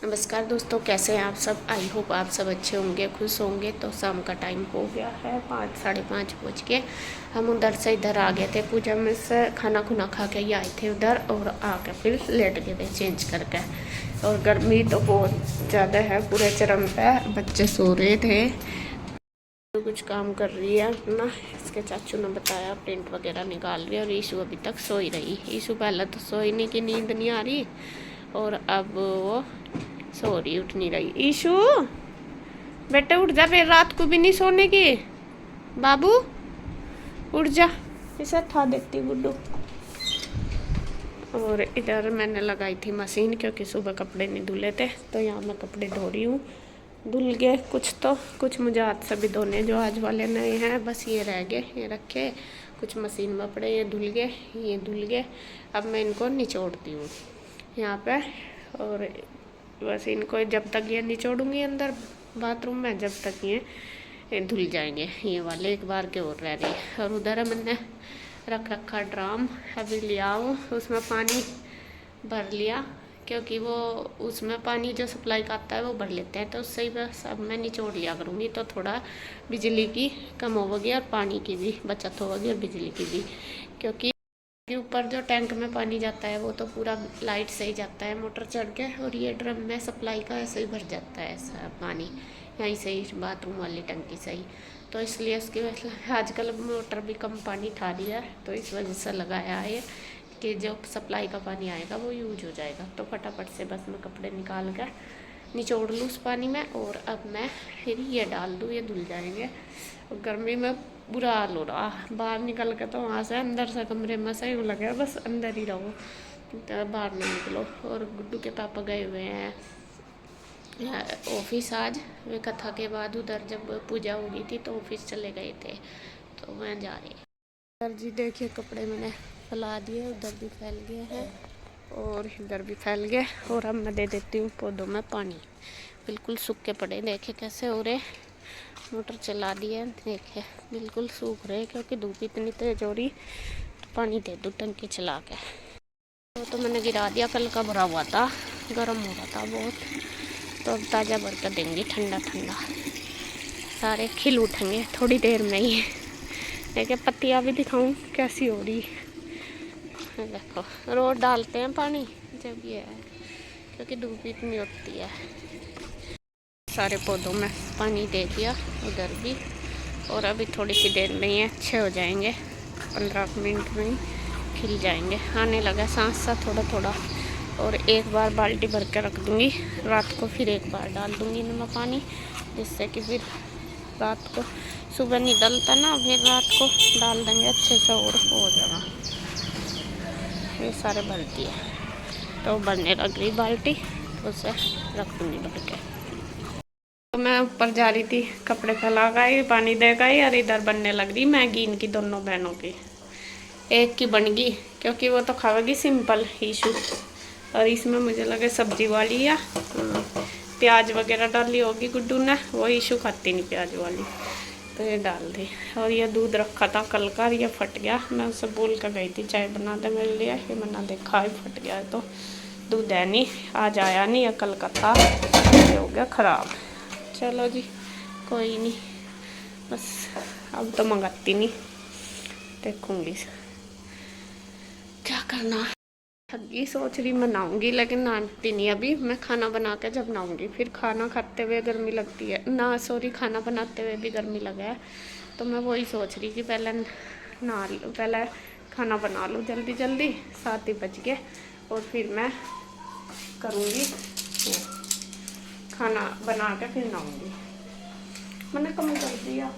नमस्कार दोस्तों, कैसे हैं आप सब। आई होप आप सब अच्छे होंगे, खुश होंगे। तो शाम का टाइम हो गया है, 5 साढ़े 5 बज के। हम उधर से इधर आ गए थे, पूजा में से खाना खुना खा के ही आए थे उधर, और आके फिर लेट गए थे चेंज करके। और गर्मी तो बहुत ज़्यादा है, पूरे चरम पे। बच्चे सो रहे थे, तो कुछ काम कर रही है अपना। इसके चाचू ने बताया प्रिंट वगैरह निकाल रही है। और ईशू अभी तक सोई रही। ईशू पहले तो सोने की नींद नहीं आ रही, और अब वो सो रही, उठ नहीं रही। ईशू बेटे उठ जा, फिर रात को भी नहीं सोने की। बाबू उठ जा, इसे ठा देती गुड्डू। और इधर मैंने लगाई थी मशीन, क्योंकि सुबह कपड़े नहीं धुले थे, तो यहाँ मैं कपड़े धो रही हूँ। धुल गए कुछ, तो कुछ मुझे हाथ से भी धोने, जो आज वाले नए हैं। बस ये रह गए, ये रखे। कुछ मशीन में पड़े, ये धुल गए, ये धुल गए। अब मैं इनको निचोड़ती हूँ यहाँ पे। और बस इनको जब तक ये निचोड़ूंगी अंदर बाथरूम में, जब तक ये धुल जाएंगे। ये वाले एक बार के और रह रही है। और उधर मैंने रख रखा ड्राम, अभी लिया हूँ, उसमें पानी भर लिया, क्योंकि वो उसमें पानी जो सप्लाई का आता है वो भर लेते हैं। तो उससे ही बस अब मैं निचोड़ लिया करूँगी, तो थोड़ा बिजली की कम होगी, और पानी की भी बचत होगी, और बिजली की भी। क्योंकि ऊपर जो टैंक में पानी जाता है वो तो पूरा लाइट से ही जाता है मोटर चढ़ के, और ये ड्रम में सप्लाई का ऐसे ही भर जाता है ऐसा पानी, यहीं से ही बाथरूम वाली टंकी से ही। तो इसलिए उसकी वजह से आजकल मोटर भी कम पानी ठा रही है, तो इस वजह से लगाया है कि जो सप्लाई का पानी आएगा वो यूज हो जाएगा। तो फटाफट से बस मैं कपड़े निकाल कर निचोड़ लूँ उस पानी में, और अब मैं फिर ये डाल दूँ, ये धुल जाएंगे। और गर्मी में बुरा हाल हो रहा, बाहर निकल के तो वहाँ से अंदर से कमरे में से यूँ लगे बस अंदर ही रहो, तो बाहर नहीं निकलो। और गुड्डू के पापा गए हुए हैं ऑफिस आज। वे कथा के बाद उधर जब पूजा हो रही थी तो ऑफिस चले गए थे, तो मैं जा रही। सर जी देखिए, कपड़े मैंने फैला दिए, उधर भी फैल गए हैं और इधर भी फैल गए। और अब मैं दे देती हूँ पौधों में पानी, बिल्कुल सूख के पड़े। देखे कैसे हो रहे, मोटर चला दी है, देखे बिल्कुल सूख रहे, क्योंकि धूप इतनी तेज हो रही। तो पानी दे दूँ टंकी चला के। तो मैंने गिरा दिया, कल का भरा हुआ था, गर्म हो रहा था बहुत। तो अब ताज़ा भर कर देंगी, ठंडा ठंडा, सारे खिल उठेंगे थोड़ी देर में ही। देखिए पत्तियाँ भी दिखाऊं कैसी हो रही। देखो रोज डालते हैं पानी जब ये है, क्योंकि धूप इतनी होती है। सारे पौधों में पानी दे दिया, उधर भी। और अभी थोड़ी सी देर में ये अच्छे हो जाएंगे, 15 मिनट में ही खिल जाएंगे। आने लगा सांस सा थोड़ा थोड़ा। और एक बार बाल्टी भर के रख दूँगी, रात को फिर एक बार डाल दूँगी इनमें पानी, जिससे कि फिर रात को सुबह नहीं डलता ना, फिर रात को डाल देंगे अच्छे से और हो जाएगा। ये सारे भर दिए, तो भरने लग गई बाल्टी, तो उसे रख दूँगी भर के। तो मैं ऊपर जा रही थी, कपड़े फैला गई, पानी दे गई, और इधर बनने लग रही मैगी इनकी दोनों बहनों की। एक की बन गई, क्योंकि वो तो खाएगी सिंपल ईशू, और इसमें मुझे लगे सब्जी वाली या प्याज वगैरह डाली होगी गुड्डू ने, वो ईशू खाती नहीं प्याज वाली, तो ये डाल दी। और ये दूध रखा था कल का, ये फट गया। मैं उससे बोल कर गई थी चाय बना दे मेरे लिए, ये मना देखा ही फट गया है। तो दूध है नहीं, आज आया नहीं, या कल का था, ये हो गया ख़राब। चलो जी कोई नहीं, बस अब तो मंगाती नहीं, देखूँगी क्या करना। ठगी सोच रही मनाऊंगी, लेकिन नाती नहीं अभी। मैं खाना बना के जब नाऊंगी, फिर खाना खाते हुए गर्मी लगती है ना, सॉरी खाना बनाते हुए भी गर्मी लगा है। तो मैं वही सोच रही कि पहले नहा लूँ, पहले खाना बना लूँ जल्दी जल्दी, 7 ही बज गए, और फिर मैं करूँगी खाना बना के फिर नहाऊंगी। मैंने कम कर दिया,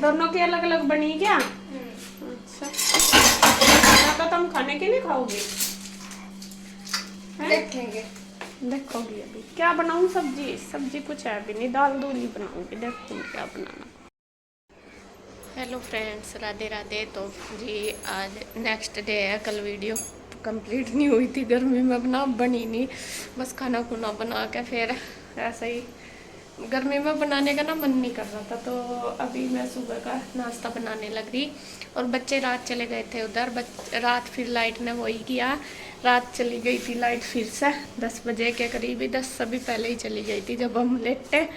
दोनों की अलग अलग बनी क्या? अच्छा, तो तुम खाने के लिए खाओगी? देखेंगे, देखोगी अभी क्या बनाऊं। सब्जी कुछ है भी नहीं, दाल दूध ही बनाऊंगी, देखूंगी क्या बनाना। Hello friends, Radhe Radhe. तो जी आज नेक्स्ट डे है, कल वीडियो कंप्लीट नहीं हुई थी गर्मी में, अपना बनी नहीं, बस खाना खुना बना के फिर ऐसे ही गर्मी में बनाने का ना मन नहीं कर रहा था। तो अभी मैं सुबह का नाश्ता बनाने लग रही, और बच्चे रात चले गए थे उधर। रात फिर लाइट ने वही किया, रात चली गई थी लाइट फिर से 10 बजे के करीब ही, 10 से भी पहले ही चली गई थी जब हम लेटे,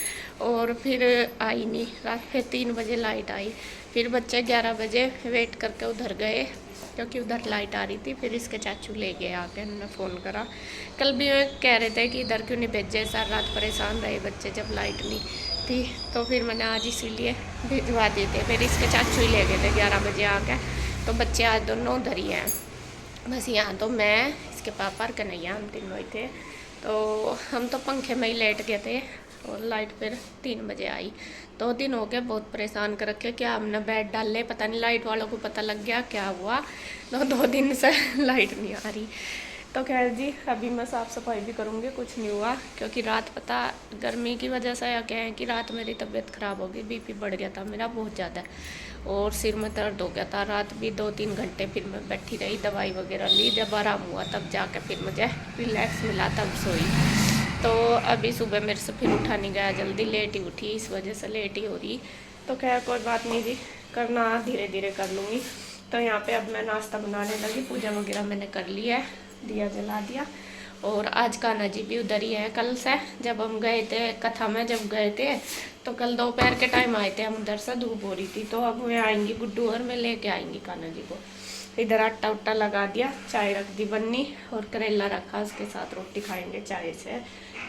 और फिर आई नहीं रात। फिर 3 बजे लाइट आई, फिर बच्चे 11 बजे वेट करके उधर गए क्योंकि उधर लाइट आ रही थी। फिर इसके चाचू ले गए आके, हमने फ़ोन करा। कल भी कह रहे थे कि इधर क्यों नहीं भेजे, सारी रात परेशान रहे बच्चे जब लाइट नहीं थी, तो फिर मैंने आज इसीलिए भिजवा दिए थे। फिर इसके चाचू ही ले गए थे 11 बजे आके, तो बच्चे आज दोनों उधर ही हैं। बस यहाँ तो मैं, इसके पापा और कन्हैया, हम तीनों ही थे। तो हम तो पंखे में ही लेट गए थे, और लाइट फिर 3 बजे आई। 2 दिन हो गए बहुत परेशान कर रखे, क्या हमने बेड डाल ले, पता नहीं लाइट वालों को पता लग गया क्या हुआ, 2 दिन से लाइट नहीं आ रही। तो खैर जी, अभी मैं साफ़ सफाई भी करूँगी, कुछ नहीं हुआ क्योंकि रात पता गर्मी की वजह से या क्या है कि रात मेरी तबीयत ख़राब हो गई, बीपी बढ़ गया था मेरा बहुत ज़्यादा, और सिर में दर्द हो गया था। रात भी 2-3 घंटे फिर मैं बैठी रही, दवाई वगैरह ली, जब आराम हुआ तब जाकर फिर मुझे रिलैक्स मिला, तब सोई। तो अभी सुबह मेरे से फिर उठा नहीं गया जल्दी, लेट ही उठी, इस वजह से लेट ही हो रही। तो खैर कोई बात नहीं जी, करना धीरे धीरे कर लूँगी। तो यहाँ पे अब मैं नाश्ता बनाने लगी, पूजा वगैरह मैंने कर ली है, दिया जला दिया। और आज कान्हा जी भी उधर ही है कल से, जब हम गए थे कथा में, जब गए थे तो कल दोपहर के टाइम आए थे हम उधर से, धूप हो रही थी। तो अब वे आएंगी गुड्डू और मैं लेके आएंगी कान्हा जी को। इधर आटा उट्टा लगा दिया, चाय रख दी बननी, और करेला रखा, उसके साथ रोटी खाएंगे चाय से,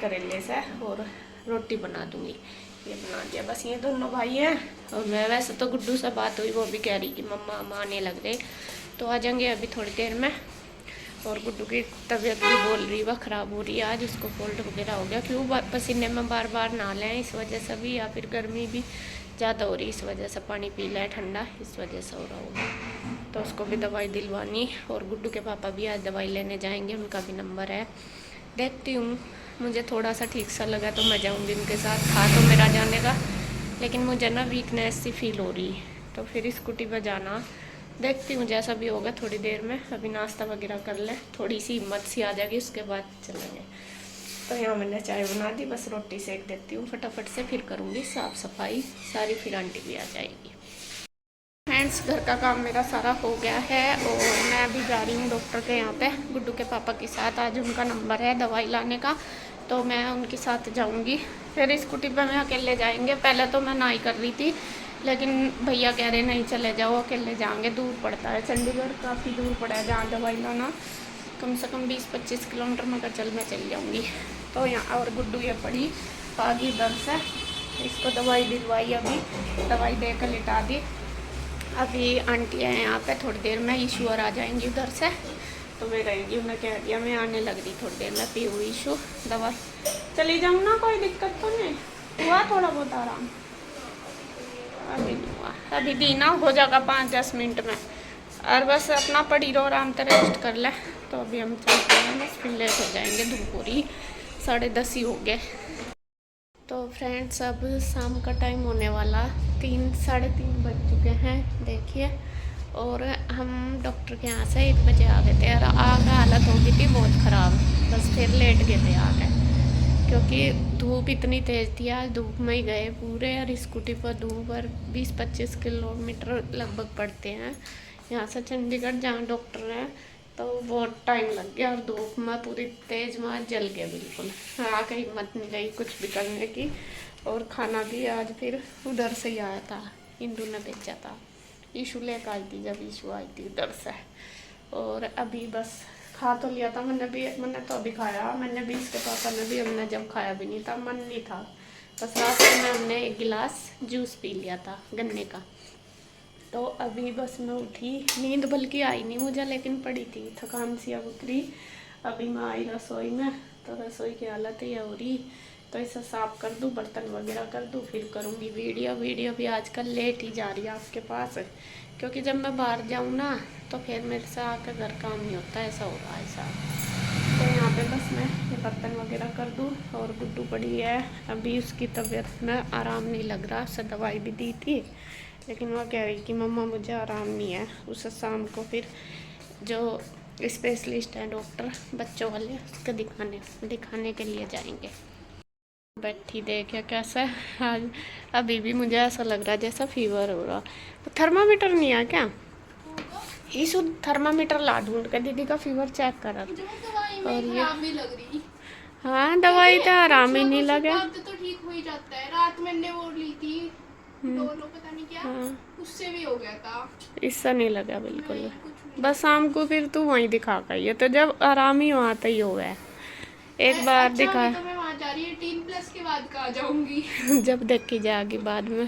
करेले से, और रोटी बना दूंगी। ये बना दिया, बस ये दोनों भाई हैं। और मैं वैसे तो गुड्डू से बात हुई, वो भी कह रही कि मम्मा हम आने लग गए, तो आ जाएंगे अभी थोड़ी देर में। और गुड्डू की तबीयत भी बोल रही वह ख़राब हो रही है आज, उसको कोल्ड वगैरह हो गया, क्यों पसीने में बार बार नहा लें इस वजह से भी, या फिर गर्मी भी ज़्यादा हो रही इस वजह से, पानी पी लें ठंडा, इस वजह से हो रहा होगा। तो उसको भी दवाई दिलवानी। और गुड्डू के पापा भी आज दवाई लेने जाएंगे, उनका भी नंबर है, देखती हूँ। मुझे थोड़ा सा ठीक सा लगा तो मैं जाऊँगी उनके साथ, था तो मेरा जाने का, लेकिन मुझे ना वीकनेस सी फील हो रही, तो फिर स्कूटी पर जाना, देखती हूँ जैसा भी होगा थोड़ी देर में। अभी नाश्ता वगैरह कर ले, थोड़ी सी हिम्मत सी आ जाएगी, उसके बाद चलेंगे। तो यहाँ मैंने चाय बना दी, बस रोटी सेक देती हूँ फटाफट से, फिर करूँगी साफ़ सफाई सारी, फिर आंटी भी आ जाएगी। फ्रेंड्स, घर का काम मेरा सारा हो गया है, और मैं अभी जा रही हूँ डॉक्टर के यहाँ पे गुड्डू के पापा के साथ। आज उनका नंबर है दवाई लाने का, तो मैं उनके साथ जाऊँगी। फिर स्कूटी पर मैं अकेले जाएंगे, पहले तो मैं ना ही कर रही थी, लेकिन भैया कह रहे नहीं चले जाओ, अकेले जाएंगे, दूर पड़ता है, चंडीगढ़ काफ़ी दूर पड़ा है जहाँ दवाई लाना, कम से कम 20-25 किलोमीटर, मगर चल मैं चल जाऊँगी। तो यहाँ और गुड्डू ये पड़ी आगे दर्द से, इसको दवाई दिलवाई, अभी दवाई दे कर लिटा दी। अभी आंटी है यहाँ पे, थोड़ी देर में ईशू और आ जाएंगी उधर से, तो मैं रहेंगी। उन्हें कह दिया मैं आने लग रही थोड़ी देर में, पी हुई ईशू दवा, चली जाऊँ ना, कोई दिक्कत तो नहीं हुआ, थोड़ा बहुत आराम अभी नहीं हुआ, अभी दी ना हो जाएगा 5-10 मिनट में, और बस अपना पड़ी रहो, आराम से रेस्ट कर ले। तो अभी हम चलते हैं, बस फिर लेट हो जाएंगे, धूप हो रही, 10:30 ही हो गए। तो फ्रेंड्स, अब शाम का टाइम होने वाला, 3-3:30 बज चुके हैं देखिए। और हम डॉक्टर के यहाँ से 1 बजे आ गए थे, और आगे हालत हो गई थी बहुत ख़राब, बस फिर लेट गए थे आके, क्योंकि धूप इतनी तेज़ थी। आज धूप में ही गए पूरे, और स्कूटी पर धूप पर 20-25 किलोमीटर लगभग पड़ते हैं यहाँ से चंडीगढ़ जहाँ डॉक्टर है, तो बहुत टाइम लग गया, और धूप में पूरी तेज़ में जल गया बिल्कुल, आके हिम्मत नहीं रही कुछ भी करने की। और खाना भी आज फिर उधर से ही आया था, इंदू ने भेजा था, ईशू लेकर आई थी जब ईशू आई थी उधर से। और अभी बस खा तो लिया था मैंने तो अभी खाया, मैंने भी, इसके पापा ने भी, हमने जब खाया भी नहीं था, मन नहीं था, बस रास्ते में हमने 1 गिलास जूस पी लिया था गन्ने का। तो अभी बस मैं उठी, नींद बल्कि आई नहीं मुझे, लेकिन पड़ी थी, थकान सी अब उतरी। अभी मैं आई रसोई में, तो रसोई की हालत ये हो रही, तो इसे साफ़ कर दूँ, बर्तन वगैरह कर दूँ, फिर करूँगी वीडियो भी आजकल लेट ही जा रही है आपके पास, क्योंकि जब मैं बाहर जाऊँ ना, तो फिर मेरे से आकर घर काम नहीं होता, ऐसा हो रहा है ऐसा। तो यहाँ पे बस मैं ये बर्तन वगैरह कर दूँ। और गुड्डू पड़ी है, अभी उसकी तबीयत में आराम नहीं लग रहा, उसे दवाई भी दी थी, लेकिन वह कह रही कि मम्मा मुझे आराम नहीं है। उसे शाम को फिर जो स्पेशलिस्ट हैं डॉक्टर बच्चों वाले, उसके दिखाने के लिए जाएंगे। बैठी देखे कैसे आज, अभी भी मुझे ऐसा लग रहा है जैसा फीवर हो रहा, तो थर्मामीटर नहीं है क्या? इस थर्मामीटर ला ढूंढ के दीदी का फीवर चेक करा। और ये भी लग रही। हाँ दवाई तो आराम ही नहीं लगे। तो ठीक हो ही जाता है। रात मैंने वो ली थी डोलो पता नहीं क्या, उससे भी हो गया था। इससे नहीं लगा बिल्कुल। बस शाम को फिर तू वहीं दिखा कर, ये तो जब आराम ही वहाँ तो ही हो गया। एक बार अच्छा, दिखा तो मैं वहाँ जा रही है 18+ के बाद का आ जाऊंगी। जब देखी जाएगी बाद में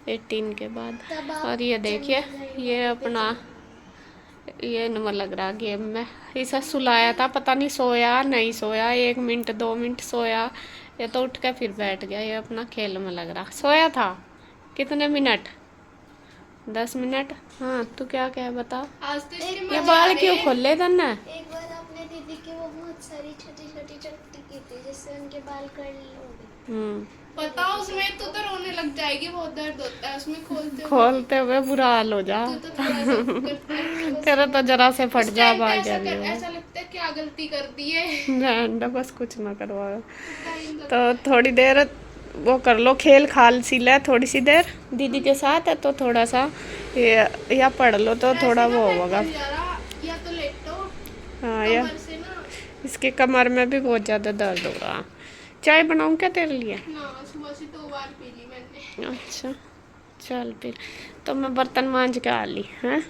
18 के बाद। और ये देखिए ये अपना ये नंबर लग रहा गेम में। इसे सुलाया था, पता नहीं सोया नहीं सोया, 1 मिनट 2 मिनट सोया, ये तो उठ के फिर बैठ गया। ये अपना खेल में लग रहा। सोया था कितने मिनट? 10 मिनट। हाँ तू क्या बता। आज तो ये बाल क्यों खोले तन्ने? एक बार अपने दीदी की वो बहुत सारी छोटी छोटी चट्टी की थी जिससे उनके बाल कर्ली हो गए। पता उसमें तो रोने लग जाएगी, बहुत दर्द होता है उसमें खोलते हुए बुरा हाल हो जा। तो थोड़ा सा करता है। तेरा तो जरा से फट उस जा टाइम पे बाल ऐसा जल्दी। ऐसा लगता है क्या गलती कर दी है। बस कुछ ना करवाओ। तो थोड़ी देर वो कर लो, खेल खाल सी ले थोड़ी सी देर दीदी के साथ है, तो थोड़ा सा या पढ़ लो तो थोड़ा वो होगा। या तो लेटो। हाँ या कमर से ना इसके कमर में भी बहुत ज़्यादा दर्द हो रहा। चाय बनाऊँ क्या तेरे लिए? ना, सुबह से 2 बार पी ली मैंने। अच्छा चल फिर, तो मैं बर्तन मांज के आ ली हैं।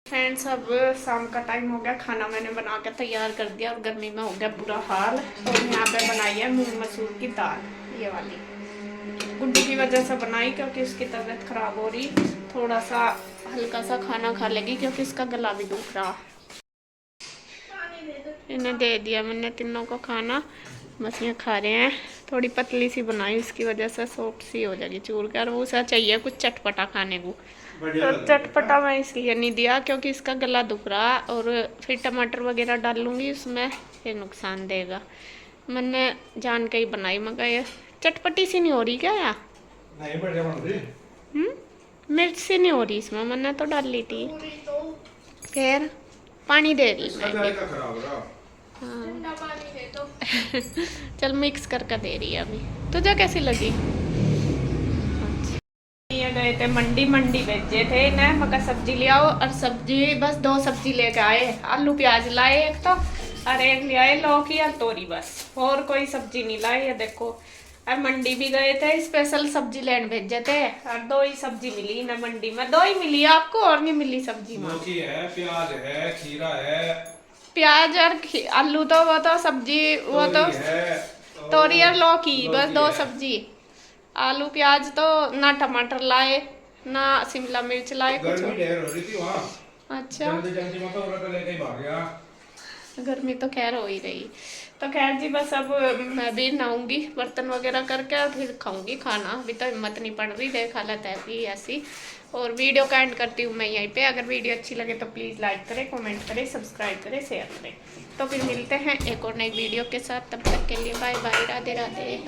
फ्रेंड्स अब शाम का टाइम हो गया, खाना मैंने बना के तैयार कर दिया और गर्मी में हो गया बुरा हाल। और यहाँ पे बनाई है मूंग मसूर की दाल, ये वाली गुड्डू की वजह से बनाई क्योंकि उसकी तबीयत खराब हो रही। थोड़ा सा हल्का सा खाना खा लेगी क्योंकि इसका गला भी दुख रहा। इन्हें दे दिया मैंने तीनों को खाना, बस ये खा रहे हैं। थोड़ी पतली सी बनाई उसकी वजह से सॉफ्ट सी हो जाएगी चूर कर। वो उसे चाहिए कुछ चटपटा खाने को, तो चटपटा मैं इसलिए नहीं दिया क्योंकि इसका गला दुख रहा। और फिर टमाटर वगैरह डाल लूँगी उसमें, फिर नुकसान देगा। मैंने जान के ही बनाई, मगर ये चटपटी सी नहीं हो रही क्या यार? मिर्च सी नहीं हो रही इसमें, मैंने तो डाल ली थी। फिर पानी दे रही मैं। ठंडा पानी दे दो। चल मिक्स करके दे रही है अभी। तुझे कैसी लगी? ये गए थे मंडी भेजे थे इन्हें, मगर सब्जी ले आओ। और सब्जी बस 2 सब्जी लेके आए, आलू प्याज लाए एक तो, और एक ले आए लौकी और तोरी, बस और कोई सब्जी नहीं लाए। ये देखो, और मंडी भी गए थे, स्पेशल सब्जी लेने भेजे थे, और 2 ही सब्जी मिली ना मंडी में। 2 ही मिली आपको, और नहीं मिली सब्जी में। लौकी है, प्याज है, खीरा है, प्याज और आलू तो वो तो सब्जी, वो तो तोरी और लौकी, बस 2 सब्जी। आलू प्याज तो ना, टमाटर लाए ना, शिमला मिर्च लाए कुछ। गर्मी ढेर हो रही थी वहाँ। अच्छा जल्दी में तो उड़क लेके ही भाग गया। गर्मी तो खैर हो ही रही। तो खैर जी बस अब मैं भी नहाऊंगी, बर्तन वगैरह करके, और फिर खाऊंगी खाना। अभी तो हिम्मत नहीं पड़ रही, देख हालत है ऐसी। और वीडियो का एंड करती हूँ मैं यहीं पे। अगर वीडियो अच्छी लगे तो प्लीज़ लाइक करें, कमेंट करें, सब्सक्राइब करें, शेयर करें। तो फिर मिलते हैं एक और नई वीडियो के साथ, तब तक के लिए बाय बाय, राधे राधे।